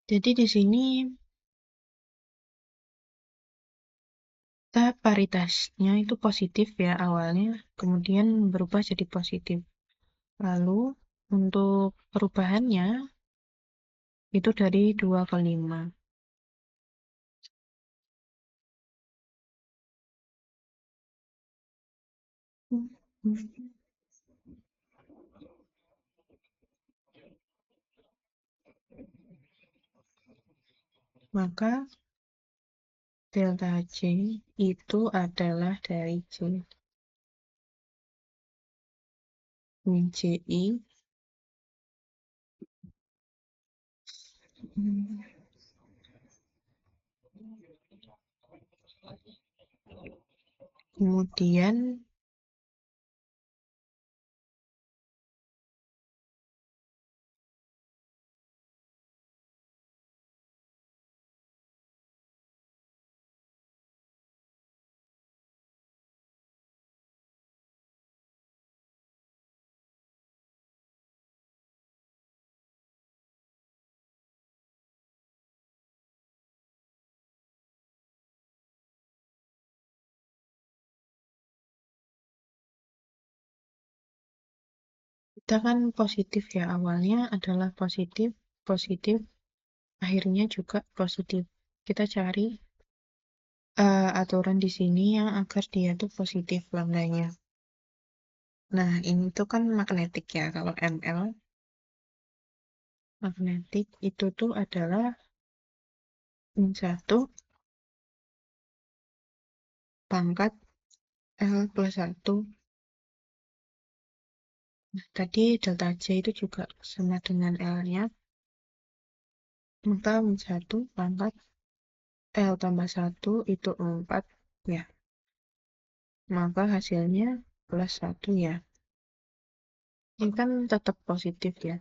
Jadi di sini kita paritasnya itu positif ya awalnya, kemudian berubah jadi positif. Lalu untuk perubahannya itu dari 2 ke 5. Maka delta J itu adalah dari JI kemudian kita kan positif ya, awalnya adalah positif, positif, akhirnya juga positif. Kita cari aturan di sini yang agar dia tuh positif lambdanya. Nah, ini tuh kan magnetik ya. Kalau ml magnetik itu tuh adalah min 1 pangkat L+1. Nah, tadi delta J itu juga sama dengan L-nya, maka min 1 pangkat L+1 itu 4 ya. Maka hasilnya +1 ya. Ini kan tetap positif ya.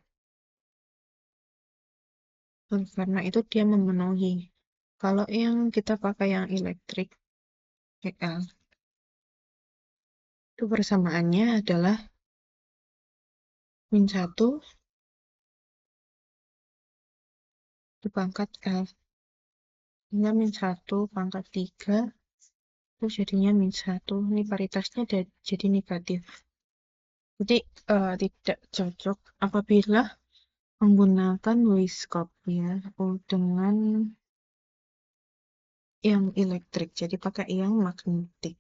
Karena itu dia memenuhi. Kalau yang kita pakai yang elektrik, EL, itu persamaannya adalah min 1 dipangkat L. Hingga min 1 pangkat 3, terus jadinya min 1. Ini paritasnya jadi negatif. Jadi tidak cocok apabila menggunakan Weishaupt ya dengan yang elektrik. Jadi pakai yang magnetik.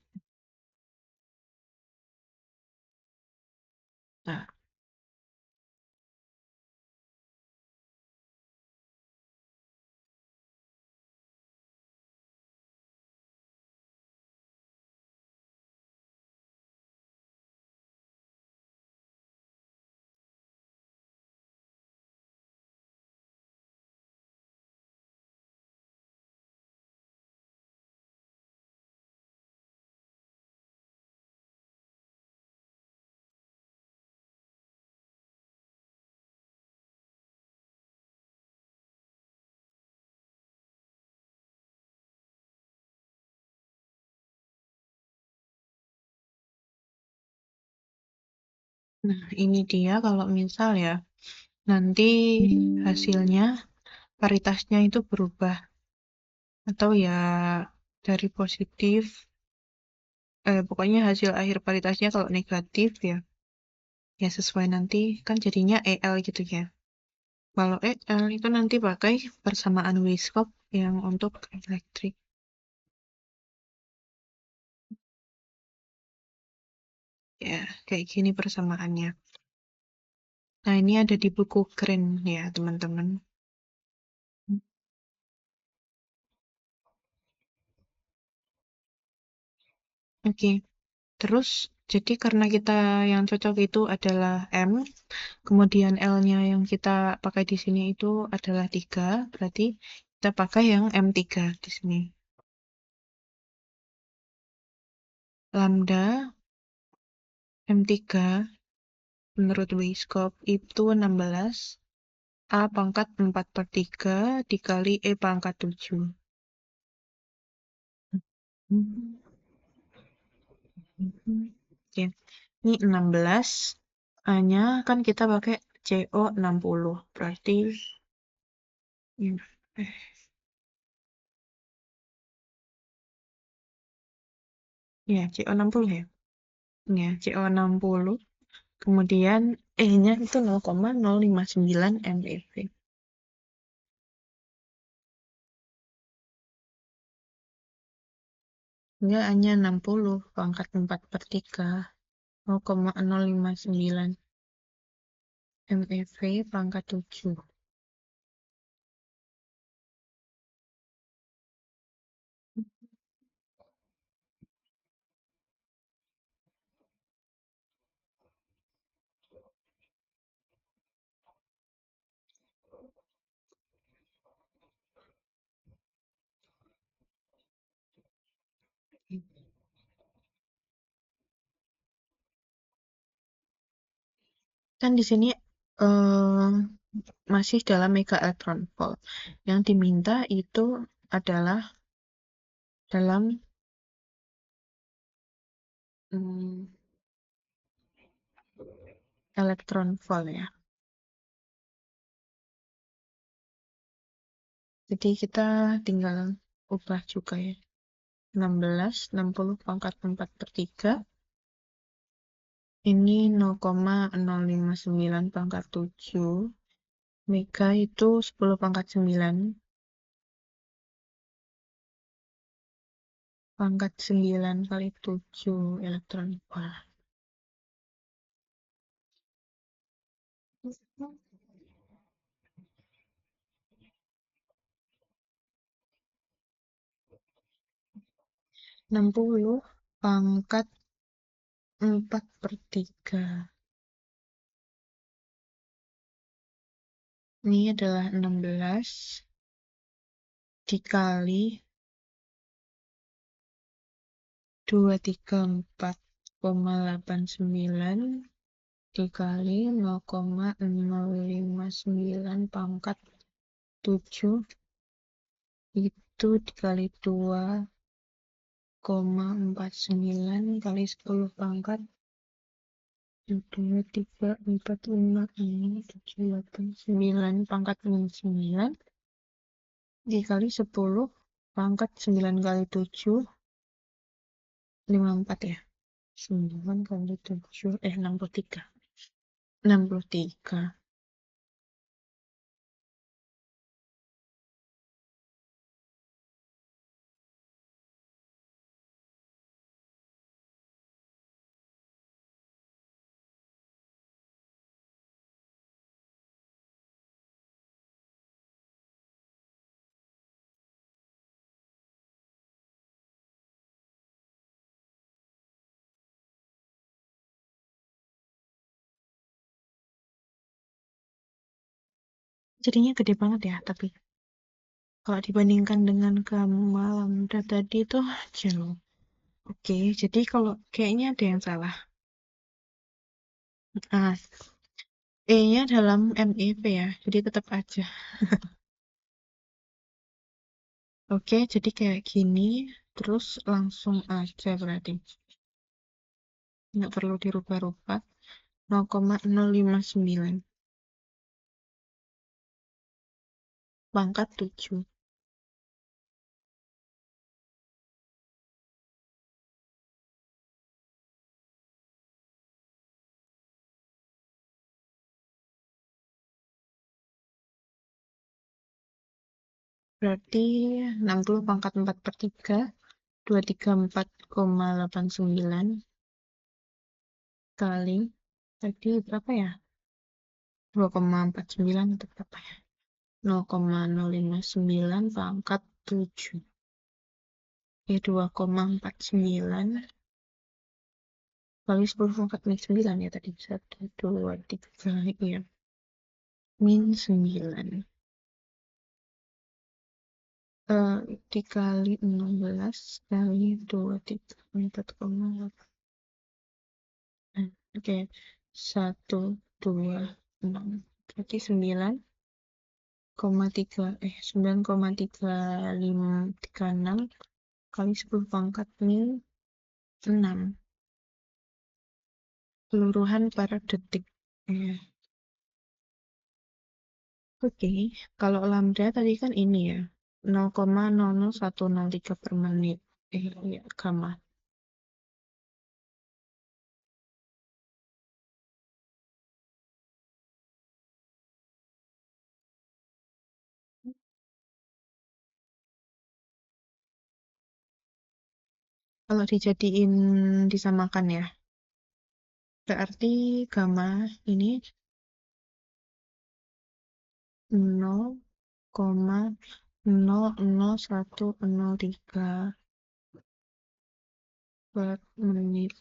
Nah, ini dia kalau misal ya nanti hasilnya paritasnya itu berubah atau ya dari positif pokoknya hasil akhir paritasnya kalau negatif ya sesuai nanti kan jadinya EL gitu ya. Kalau EL itu nanti pakai persamaan Weishaupt yang untuk elektrik. Ya, kayak gini persamaannya. Nah, ini ada di buku Green ya, teman-teman. Oke. Terus, jadi karena kita yang cocok itu adalah M, kemudian L-nya yang kita pakai di sini itu adalah 3, berarti kita pakai yang M3 di sini. Lambda M3 menurut Weishaupt itu 16 A pangkat 4/3 dikali E pangkat 7. Oke. Ini 16. A-nya kan kita pakai CO 60. Berarti eh, ya CO 60 ya. Ya, CO 60. Kemudian E-nya itu 0,059 MeV. Enggak, hanya 60 pangkat 4/3. 0,059 MeV pangkat 7. Kan di sini eh, masih dalam mega electron volt. Yang diminta itu adalah dalam hmm, elektron volt ya. Jadi kita tinggal ubah juga ya. 16, 60 pangkat 4/3. Ini 0,059 pangkat 7. Mega itu 10 pangkat 9. pangkat 9 kali 7 elektron volt. Enam puluh pangkat 4/3. Ini adalah 16 dikali 234,89 dikali 0,059 pangkat 7 itu dikali 2,49 kali 10 pangkat 2, 3, 4, 5, 6, 7, 8, 9 pangkat 9 dikali 10 pangkat 9 kali 7 54 ya. 9 kali 7 63. 63. Jadinya gede banget ya, tapi kalau dibandingkan dengan gamma lambda tadi itu jauh. Oke, jadi kalau kayaknya ada yang salah. E-nya dalam MeV ya, jadi tetap aja. Oke, jadi kayak gini, terus langsung aja berarti. Nggak perlu dirubah-rubah. 0,059 pangkat 7. Berarti 60 pangkat 4/3, 234,89 kali, tadi berapa ya? 2,49 atau berapa ya? 0,059 pangkat 7. 2,49 kali 10 pangkat min 9 ya tadi. 1, 2, 3, iya. Min 9. Dikali 16 kali 2, 3, 4,8. Oke, 1, 2, 6. Berarti 9,3536 kali 10 pangkat min 6 peluruhan per detik. Oke, kalau lambda tadi kan ini ya 0,00103 per menit. Ya, gamma. Kalau dijadiin disamakan ya, berarti gamma ini 0,00103 per menit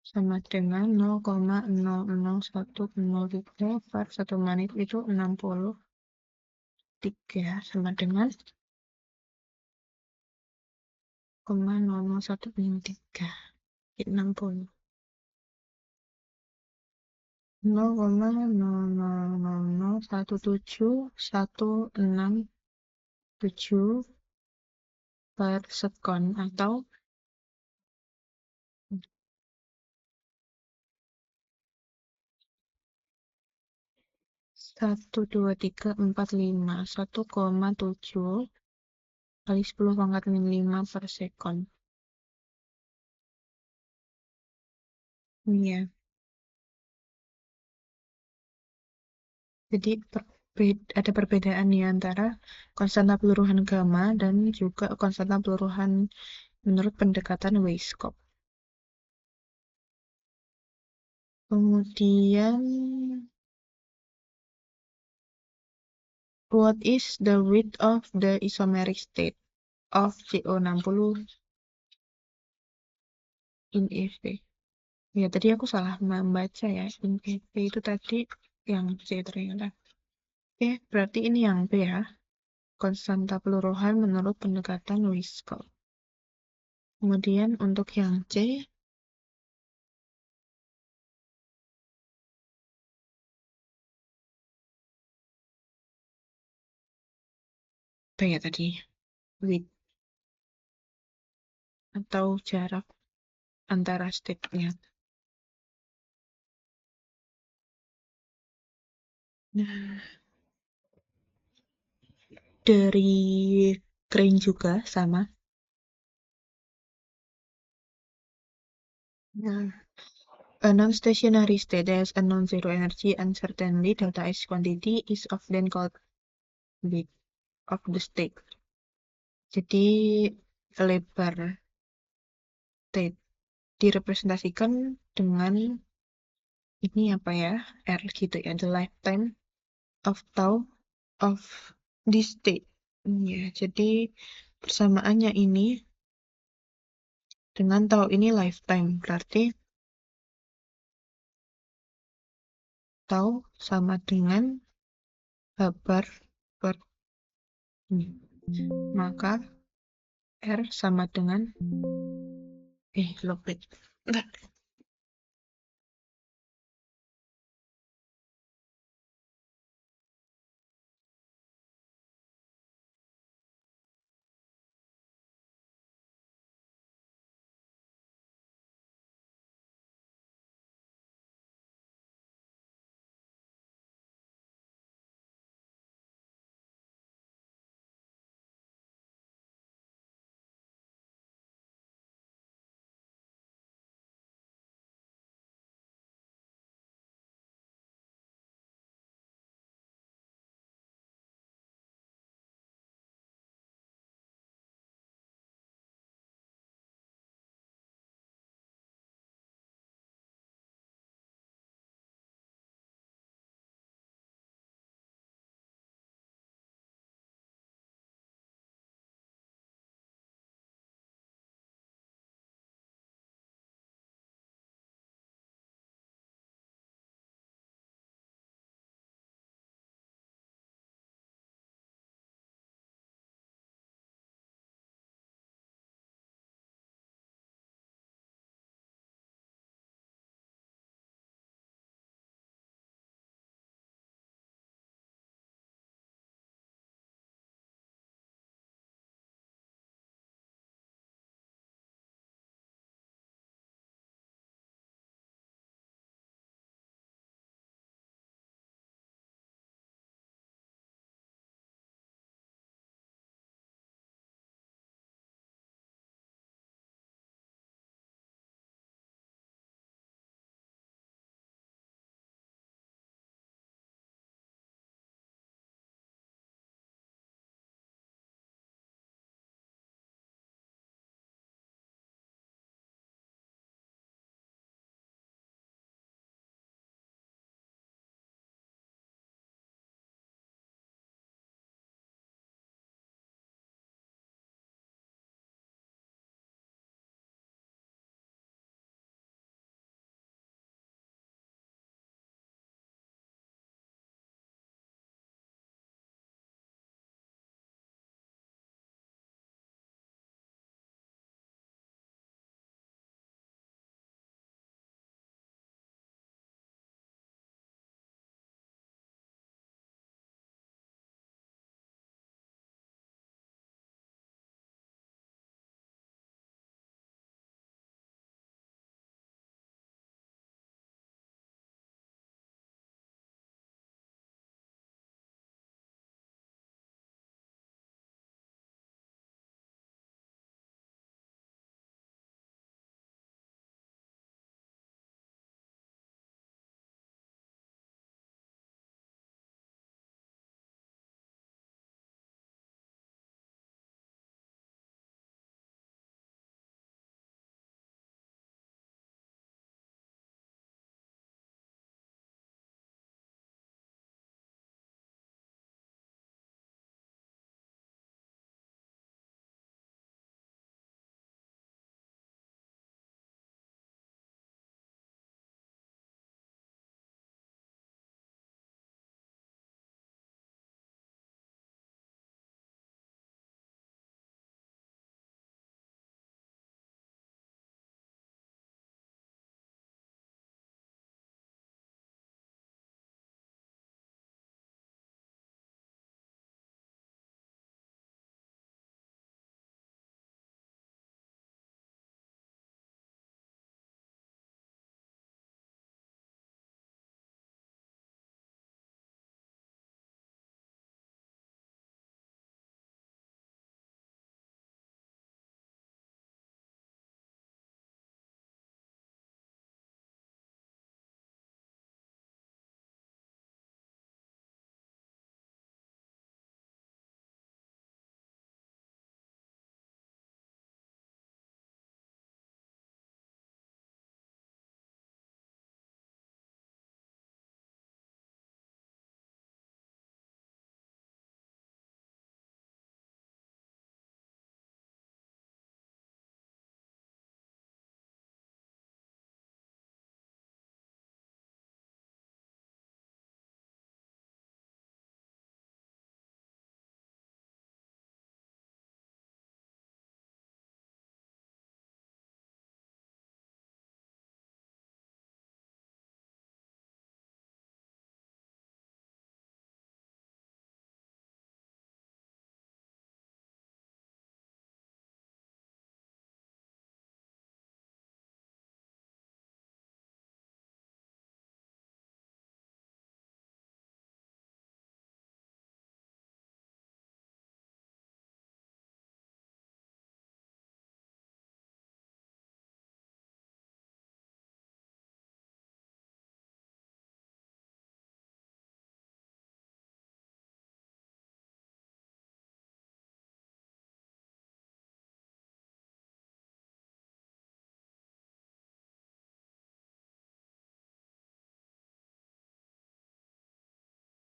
sama dengan 0,00103 per 1 menit itu 63 sama dengan 0,00103 60. 0,0001717 per sekon atau 1,7 kali 10 pangkat min 5 per sekon. Iya. Jadi ada perbedaan ya antara konstanta peluruhan gamma dan juga konstanta peluruhan menurut pendekatan Weisskopf. Kemudian, what is the width of the isomeric state of CO60 in EV? Ya, tadi aku salah membaca ya. In EV itu tadi yang C ternyata. Oke, berarti ini yang B ya. Konstanta peluruhan menurut pendekatan Weisskopf. Kemudian untuk yang C, apa ya tadi? Width atau jarak antara state-nya. Nah, dari Crane juga sama. Nah, a non-stationary state that has a non-zero energy uncertainty delta S quantity is often called width of the state. Jadi lebar state direpresentasikan dengan ini apa ya, R gitu ya, the lifetime of tau of this state. Ya, jadi persamaannya ini dengan tau ini lifetime, berarti tau sama dengan H/per ini. Maka R sama dengan lopet.